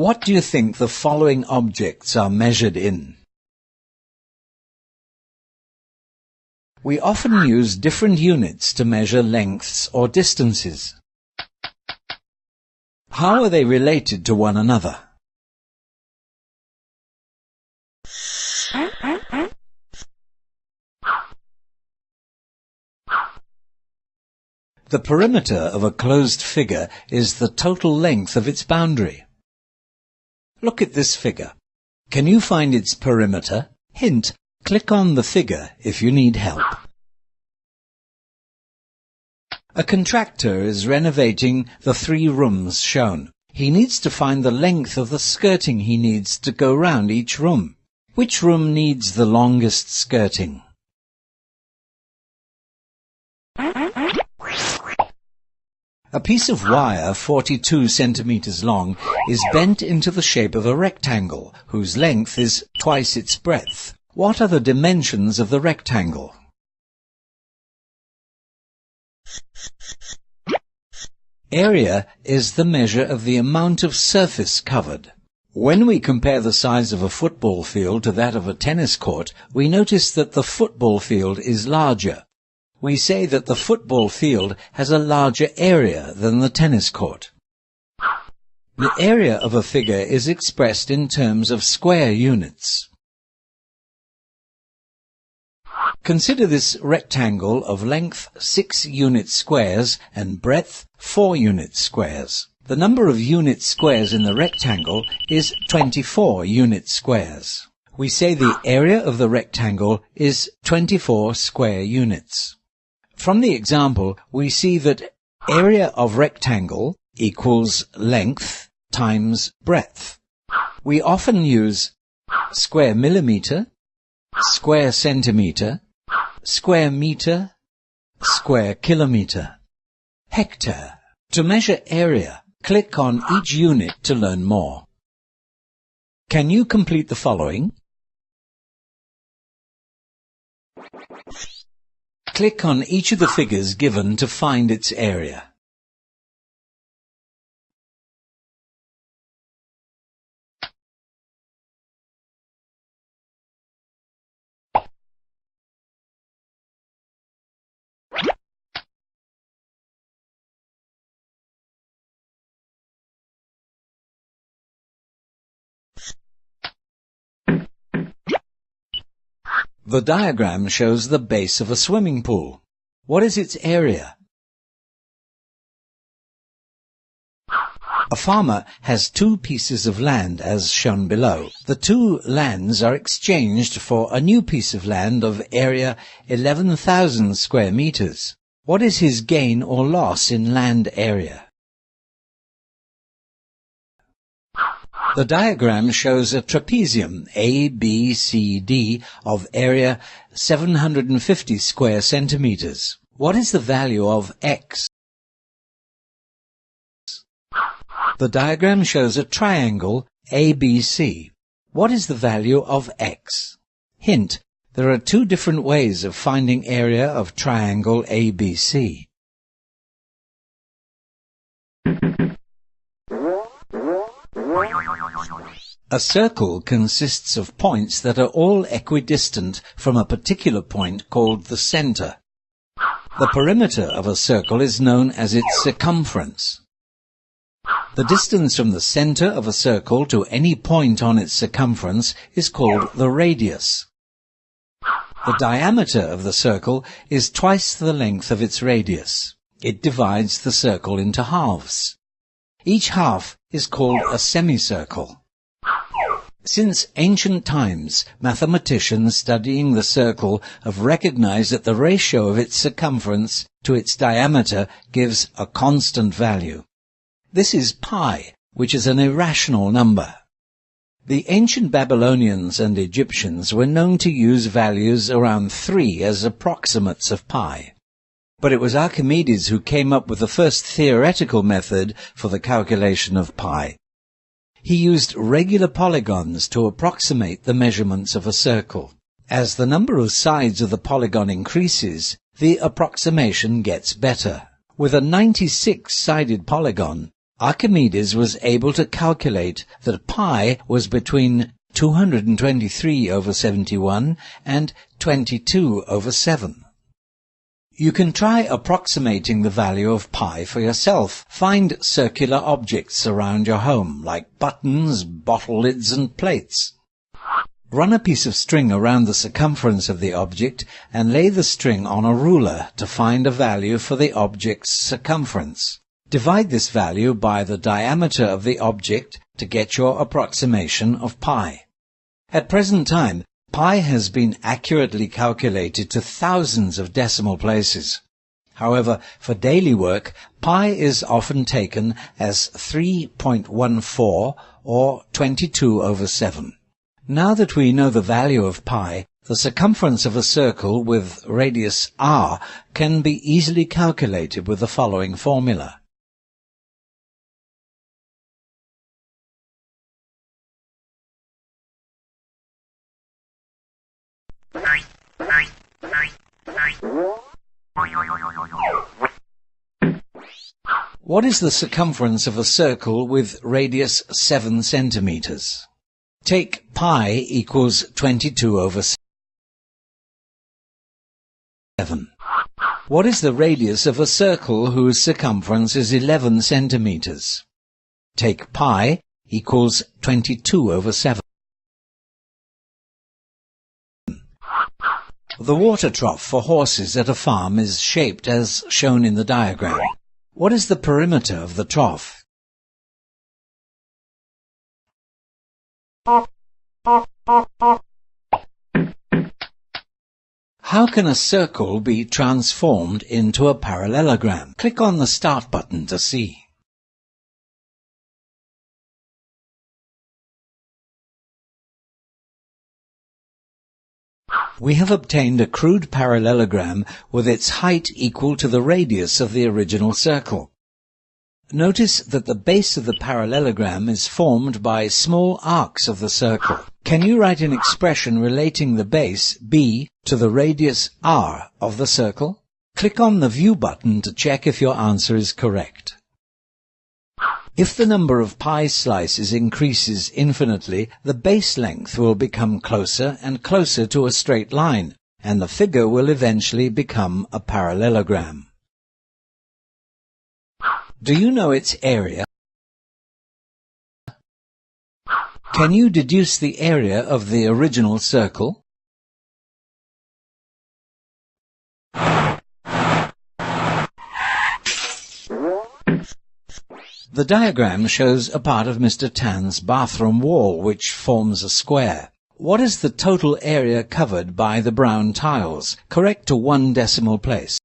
What do you think the following objects are measured in? We often use different units to measure lengths or distances. How are they related to one another? The perimeter of a closed figure is the total length of its boundary. Look at this figure. Can you find its perimeter? Hint: click on the figure if you need help. A contractor is renovating the 3 rooms shown. He needs to find the length of the skirting he needs to go round each room. Which room needs the longest skirting? A piece of wire 42 centimeters long is bent into the shape of a rectangle, whose length is twice its breadth. What are the dimensions of the rectangle? Area is the measure of the amount of surface covered. When we compare the size of a football field to that of a tennis court, we notice that the football field is larger. We say that the football field has a larger area than the tennis court. The area of a figure is expressed in terms of square units. Consider this rectangle of length 6 unit squares and breadth 4 unit squares. The number of unit squares in the rectangle is 24 unit squares. We say the area of the rectangle is 24 square units. From the example, we see that area of rectangle equals length times breadth. We often use square millimeter, square centimeter, square meter, square kilometer. Hectare. To measure area, click on each unit to learn more. Can you complete the following? Click on each of the figures given to find its area. The diagram shows the base of a swimming pool. What is its area? A farmer has 2 pieces of land as shown below. The 2 lands are exchanged for a new piece of land of area 11,000 square meters. What is his gain or loss in land area? The diagram shows a trapezium ABCD of area 750 square centimeters. What is the value of x? The diagram shows a triangle ABC. What is the value of x? Hint: there are 2 different ways of finding area of triangle ABC. A circle consists of points that are all equidistant from a particular point called the center. The perimeter of a circle is known as its circumference. The distance from the center of a circle to any point on its circumference is called the radius. The diameter of the circle is twice the length of its radius. It divides the circle into halves. Each half is called a semicircle. Since ancient times, mathematicians studying the circle have recognized that the ratio of its circumference to its diameter gives a constant value. This is pi, which is an irrational number. The ancient Babylonians and Egyptians were known to use values around 3 as approximates of pi. But it was Archimedes who came up with the first theoretical method for the calculation of pi. He used regular polygons to approximate the measurements of a circle. As the number of sides of the polygon increases, the approximation gets better. With a 96-sided polygon, Archimedes was able to calculate that pi was between 223/71 and 22/7. You can try approximating the value of pi for yourself. Find circular objects around your home, like buttons, bottle lids, and plates. Run a piece of string around the circumference of the object and lay the string on a ruler to find a value for the object's circumference. Divide this value by the diameter of the object to get your approximation of pi. At present time, pi has been accurately calculated to thousands of decimal places. However, for daily work, pi is often taken as 3.14 or 22/7. Now that we know the value of pi, the circumference of a circle with radius r can be easily calculated with the following formula. What is the circumference of a circle with radius 7 centimeters? Take pi equals 22/7. What is the radius of a circle whose circumference is 11 centimeters? Take pi equals 22/7. The water trough for horses at a farm is shaped as shown in the diagram. What is the perimeter of the trough? How can a circle be transformed into a parallelogram? Click on the Start button to see. We have obtained a crude parallelogram with its height equal to the radius of the original circle. Notice that the base of the parallelogram is formed by small arcs of the circle. Can you write an expression relating the base, b, to the radius r of the circle? Click on the View button to check if your answer is correct. If the number of pie slices increases infinitely, the base length will become closer and closer to a straight line, and the figure will eventually become a parallelogram. Do you know its area? Can you deduce the area of the original circle? The diagram shows a part of Mr. Tan's bathroom wall which forms a square. What is the total area covered by the brown tiles? Correct to 1 decimal place.